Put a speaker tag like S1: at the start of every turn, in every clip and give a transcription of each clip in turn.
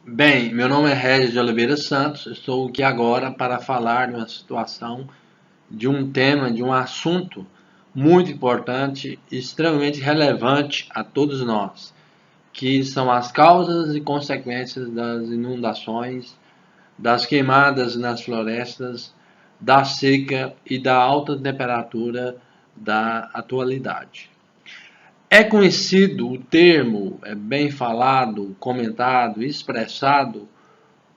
S1: Bem, meu nome é Regis de Oliveira Santos, estou aqui agora para falar de uma situação, de um tema, de um assunto muito importante e extremamente relevante a todos nós, que são as causas e consequências das inundações, das queimadas nas florestas, da seca e da alta temperatura da atualidade. É conhecido o termo, é bem falado, comentado, expressado,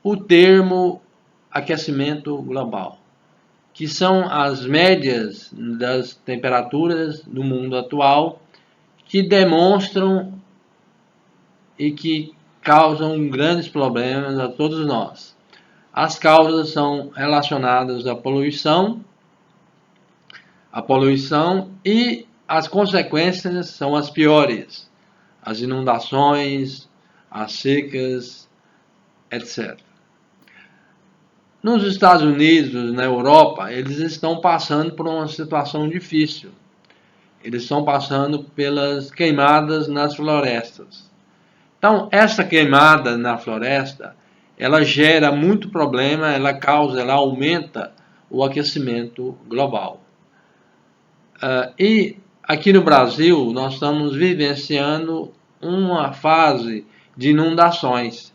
S1: o termo aquecimento global, que são as médias das temperaturas do mundo atual que demonstram e que causam grandes problemas a todos nós. As causas são relacionadas à poluição e as consequências são as piores, as inundações, as secas, etc. Nos Estados Unidos, na Europa, eles estão passando por uma situação difícil. Eles estão passando pelas queimadas nas florestas. Então, essa queimada na floresta, ela gera muito problema, ela aumenta o aquecimento global. E aqui no Brasil, nós estamos vivenciando uma fase de inundações.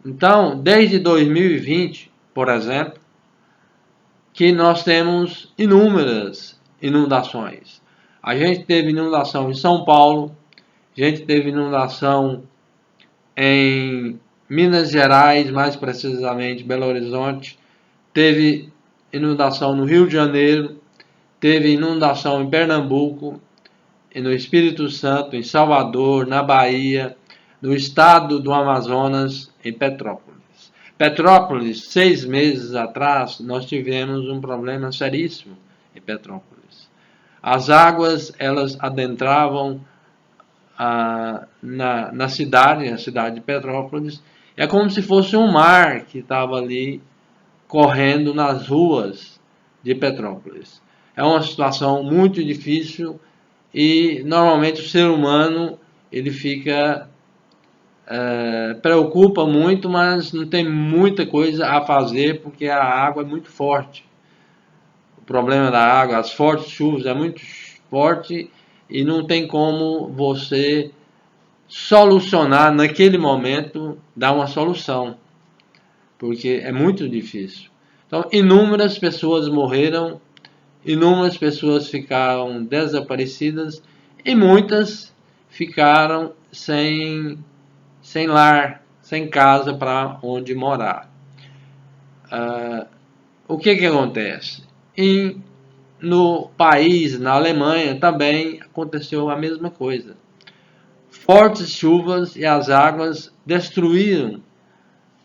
S1: Então, desde 2020, por exemplo, que nós temos inúmeras inundações. A gente teve inundação em São Paulo, a gente teve inundação em Minas Gerais, mais precisamente Belo Horizonte, teve inundação no Rio de Janeiro, teve inundação em Pernambuco, no Espírito Santo, em Salvador, na Bahia, no estado do Amazonas, em Petrópolis. Petrópolis, 6 meses atrás, nós tivemos um problema seríssimo em Petrópolis. As águas, elas adentravam na cidade, a cidade de Petrópolis. É como se fosse um mar que estava ali correndo nas ruas de Petrópolis. É uma situação muito difícil e normalmente o ser humano ele fica preocupa muito, mas não tem muita coisa a fazer porque a água é muito forte. O problema da água, as fortes chuvas é muito forte e não tem como você solucionar naquele momento, dar uma solução, porque é muito difícil. Então, inúmeras pessoas morreram, inúmeras pessoas ficaram desaparecidas e muitas ficaram sem lar, sem casa para onde morar. O que acontece? No país, na Alemanha, também aconteceu a mesma coisa. Fortes chuvas e as águas destruíram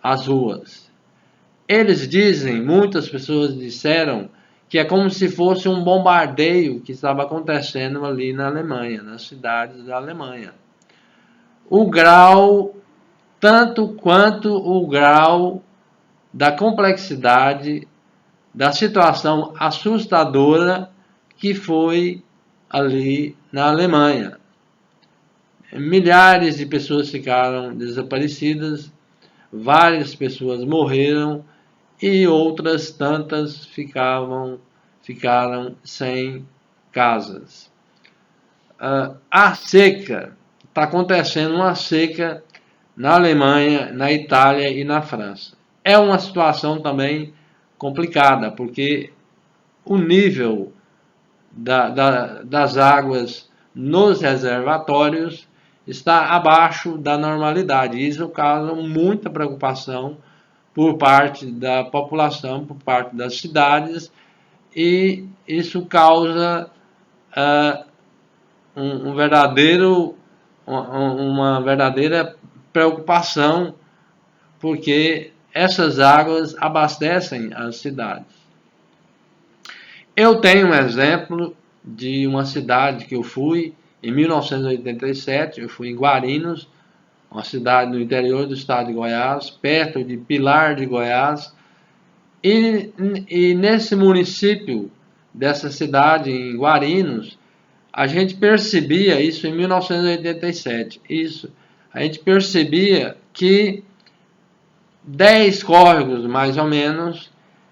S1: as ruas. Eles dizem, muitas pessoas disseram, que é como se fosse um bombardeio que estava acontecendo ali na Alemanha, nas cidades da Alemanha. O grau, tanto quanto o grau da complexidade da situação assustadora que foi ali na Alemanha. Milhares de pessoas ficaram desaparecidas, várias pessoas morreram e outras tantas ficaram sem casas. A seca, está acontecendo uma seca na Alemanha, na Itália e na França. É uma situação também complicada, porque o nível das águas nos reservatórios está abaixo da normalidade. Isso causa muita preocupação por parte da população, por parte das cidades, e isso causa uma verdadeira preocupação, porque essas águas abastecem as cidades. Eu tenho um exemplo de uma cidade que eu fui em 1987, eu fui em Guarinos, uma cidade no interior do estado de Goiás, perto de Pilar de Goiás, e nesse município dessa cidade, em Guarinos, a gente percebia isso em 1987, a gente percebia que 10 córregos, mais ou menos,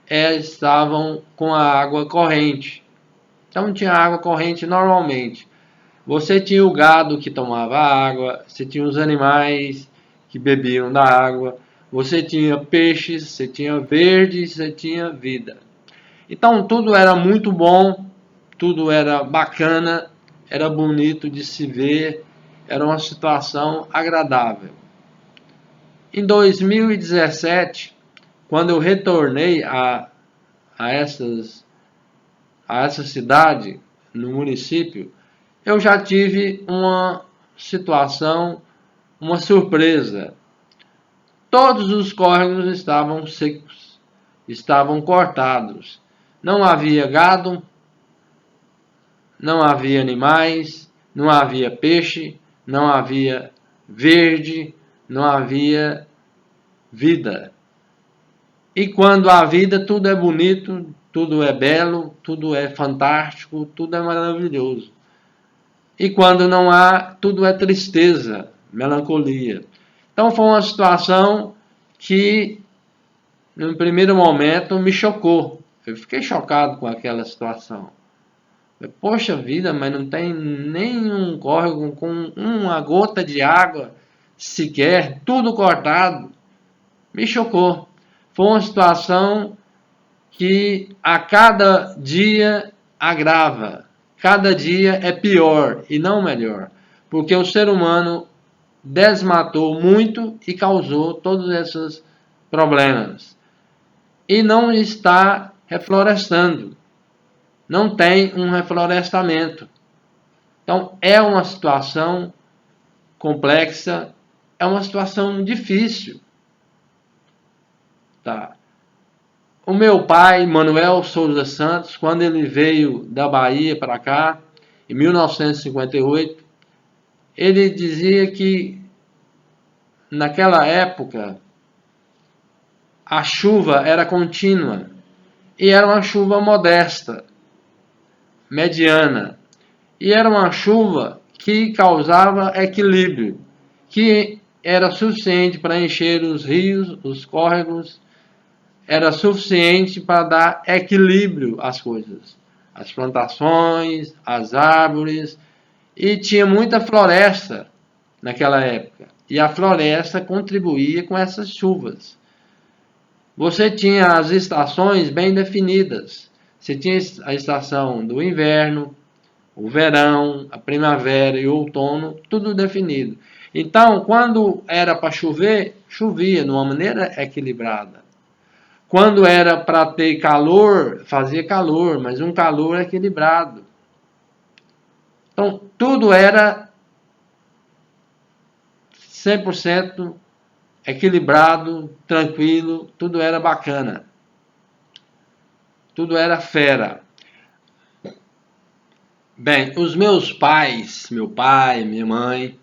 S1: estavam com a água corrente. Então tinha água corrente normalmente. Você tinha o gado que tomava água, você tinha os animais que bebiam da água, você tinha peixes, você tinha verde, você tinha vida. Então tudo era muito bom, tudo era bacana, era bonito de se ver, era uma situação agradável. Em 2017, quando eu retornei a essa cidade, no município, eu já tive uma situação, uma surpresa. Todos os córregos estavam secos, estavam cortados. Não havia gado, não havia animais, não havia peixe, não havia verde, não havia vida. E quando há vida, tudo é bonito, tudo é belo, tudo é fantástico, tudo é maravilhoso. E quando não há, tudo é tristeza, melancolia. Então foi uma situação que, no primeiro momento, me chocou. Eu fiquei chocado com aquela situação. Poxa vida, mas não tem nenhum córrego com uma gota de água sequer, tudo cortado. Me chocou. Foi uma situação que a cada dia agrava. Cada dia é pior e não melhor. Porque o ser humano desmatou muito e causou todos esses problemas. E não está reflorestando. Não tem um reflorestamento. Então é uma situação complexa, é uma situação difícil. Tá. O meu pai, Manuel Souza Santos, quando ele veio da Bahia para cá, em 1958, ele dizia que naquela época a chuva era contínua e era uma chuva modesta, mediana, e era uma chuva que causava equilíbrio, que era suficiente para encher os rios, os córregos, era suficiente para dar equilíbrio às coisas, às plantações, às árvores, e tinha muita floresta naquela época, e a floresta contribuía com essas chuvas. Você tinha as estações bem definidas, você tinha a estação do inverno, o verão, a primavera e o outono, tudo definido. Então, quando era para chover, chovia de uma maneira equilibrada. Quando era para ter calor, fazia calor, mas um calor equilibrado. Então, tudo era 100% equilibrado, tranquilo, tudo era bacana. Tudo era fera. Bem, os meus pais, meu pai, minha mãe,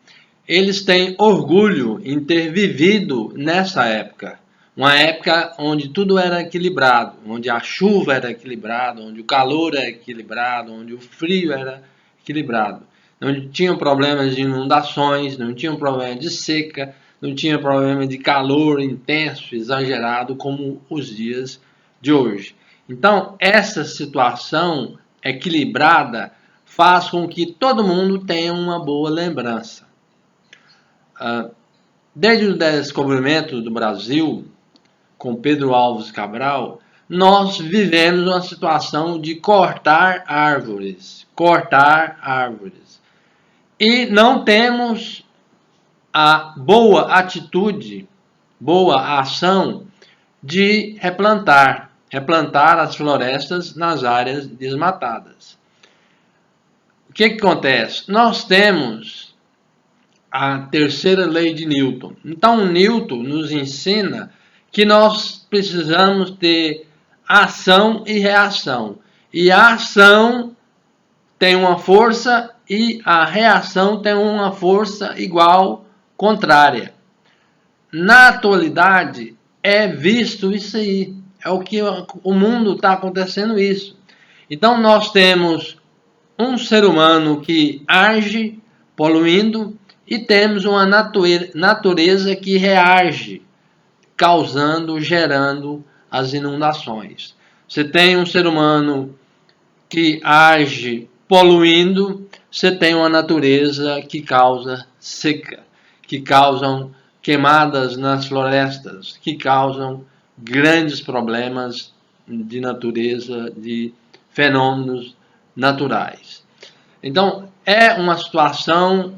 S1: eles têm orgulho em ter vivido nessa época. Uma época onde tudo era equilibrado, onde a chuva era equilibrada, onde o calor era equilibrado, onde o frio era equilibrado. Não tinham problemas de inundações, não tinham problema de seca, não tinha problema de calor intenso, exagerado, como os dias de hoje. Então, essa situação equilibrada faz com que todo mundo tenha uma boa lembrança. Desde o descobrimento do Brasil, com Pedro Álvares Cabral, nós vivemos uma situação de cortar árvores. E não temos a boa atitude, boa ação de replantar as florestas nas áreas desmatadas. O que acontece? Nós temos a terceira lei de Newton. Então, Newton nos ensina que nós precisamos ter ação e reação. E a ação tem uma força e a reação tem uma força igual, contrária. Na atualidade, é visto isso aí. É o que o mundo está acontecendo isso. Então, nós temos um ser humano que age poluindo e temos uma natureza que reage gerando as inundações. Você tem um ser humano que age poluindo, você tem uma natureza que causa seca, que causam queimadas nas florestas, que causam grandes problemas de natureza, de fenômenos naturais. Então, é uma situação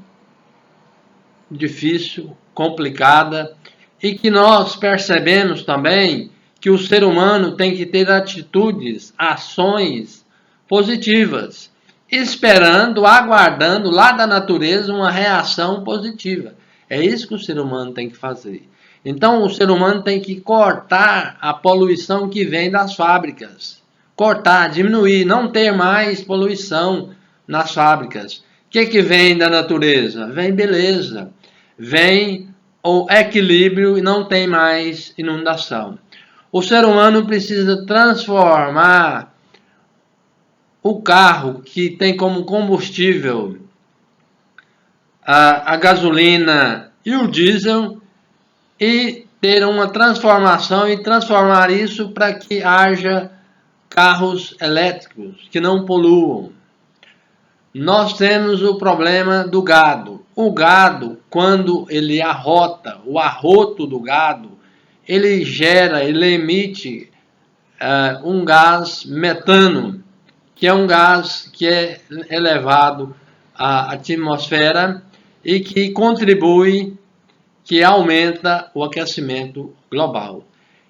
S1: difícil, complicada, e que nós percebemos também que o ser humano tem que ter atitudes, ações positivas, esperando, aguardando lá da natureza uma reação positiva. É isso que o ser humano tem que fazer. Então, o ser humano tem que cortar a poluição que vem das fábricas. Cortar, diminuir, não ter mais poluição nas fábricas. O que vem da natureza? Vem beleza, vem o equilíbrio e não tem mais inundação. O ser humano precisa transformar o carro que tem como combustível a gasolina e o diesel e ter uma transformação e transformar isso para que haja carros elétricos que não poluam. Nós temos o problema do gado. O gado, quando ele arrota, o arroto do gado, ele emite um gás metano, que é um gás que é elevado à atmosfera e que contribui, que aumenta o aquecimento global.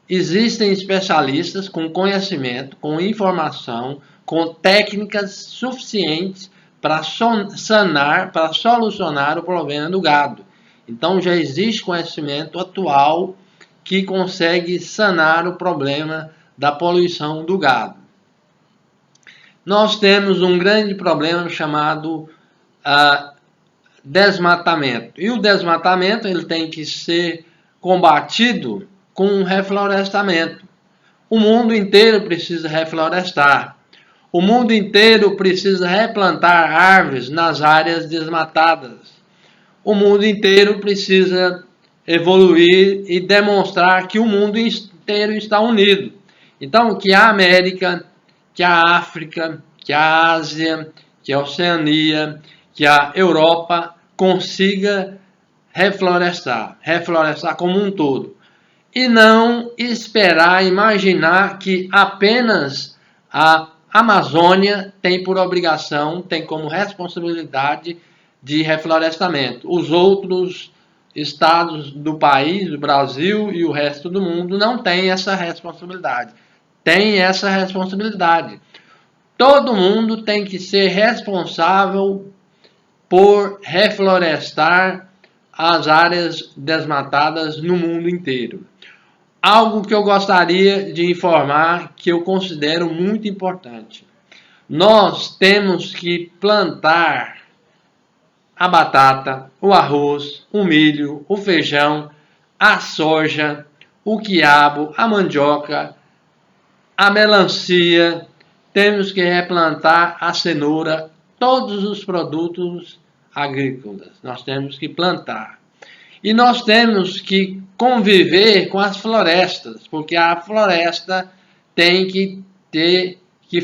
S1: Existem especialistas com conhecimento, com informação, com técnicas suficientes para sanar, para solucionar o problema do gado. Então já existe conhecimento atual que consegue sanar o problema da poluição do gado. Nós temos um grande problema chamado desmatamento. E o desmatamento ele tem que ser combatido com um reflorestamento. O mundo inteiro precisa reflorestar. O mundo inteiro precisa replantar árvores nas áreas desmatadas. O mundo inteiro precisa evoluir e demonstrar que o mundo inteiro está unido. Então, que a América, que a África, que a Ásia, que a Oceania, que a Europa consiga reflorestar como um todo. E não esperar, imaginar que apenas a Amazônia tem por obrigação, tem como responsabilidade de reflorestamento. Os outros estados do país, do Brasil e o resto do mundo não têm essa responsabilidade. Tem essa responsabilidade. Todo mundo tem que ser responsável por reflorestar as áreas desmatadas no mundo inteiro. Algo que eu gostaria de informar, que eu considero muito importante. Nós temos que plantar a batata, o arroz, o milho, o feijão, a soja, o quiabo, a mandioca, a melancia. Temos que replantar a cenoura, todos os produtos agrícolas. Nós temos que plantar. E nós temos que conviver com as florestas, porque a floresta tem que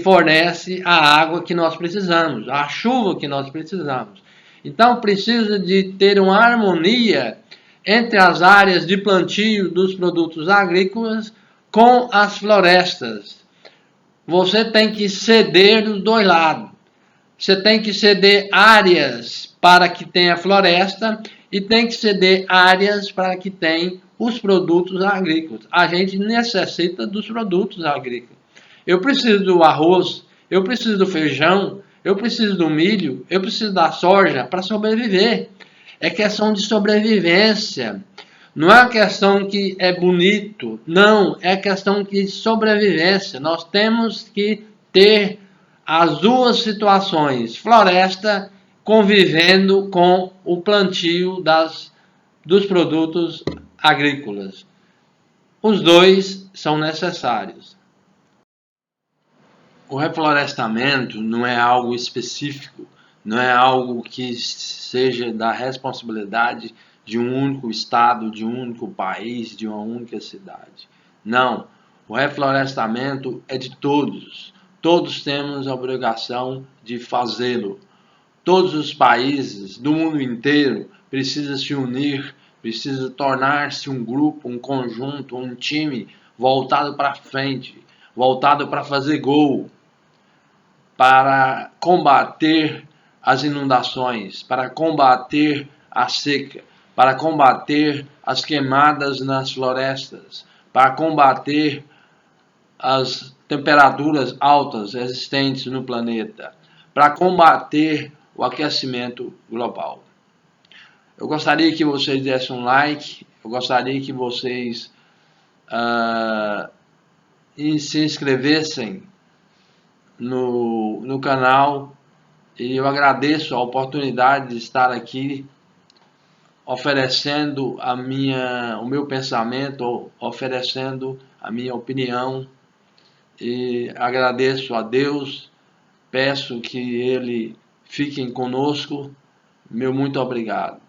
S1: fornece a água que nós precisamos, a chuva que nós precisamos. Então precisa de ter uma harmonia entre as áreas de plantio dos produtos agrícolas com as florestas. Você tem que ceder dos dois lados. Você tem que ceder áreas para que tenha floresta e tem que ceder áreas para que tenha os produtos agrícolas. A gente necessita dos produtos agrícolas. Eu preciso do arroz, eu preciso do feijão, eu preciso do milho, eu preciso da soja para sobreviver. É questão de sobrevivência. Não é uma questão que é bonito, não, é questão de sobrevivência. Nós temos que ter as duas situações, floresta convivendo com o plantio dos produtos agrícolas. Os dois são necessários. O reflorestamento não é algo específico não é algo que seja da responsabilidade de um único estado, de um único país, de uma única cidade. Não, o reflorestamento é de todos. Todos temos a obrigação de fazê-lo. Todos os países do mundo inteiro precisam se unir, precisam tornar-se um grupo, um conjunto, um time voltado para frente, voltado para fazer gol, para combater as inundações, para combater a seca, para combater as queimadas nas florestas, para combater as temperaturas altas existentes no planeta, para combater o aquecimento global. Eu gostaria que vocês dessem um like, eu gostaria que vocês se inscrevessem no canal, e eu agradeço a oportunidade de estar aqui oferecendo o meu pensamento, oferecendo a minha opinião, e agradeço a Deus, peço que Ele fique conosco. Meu muito obrigado.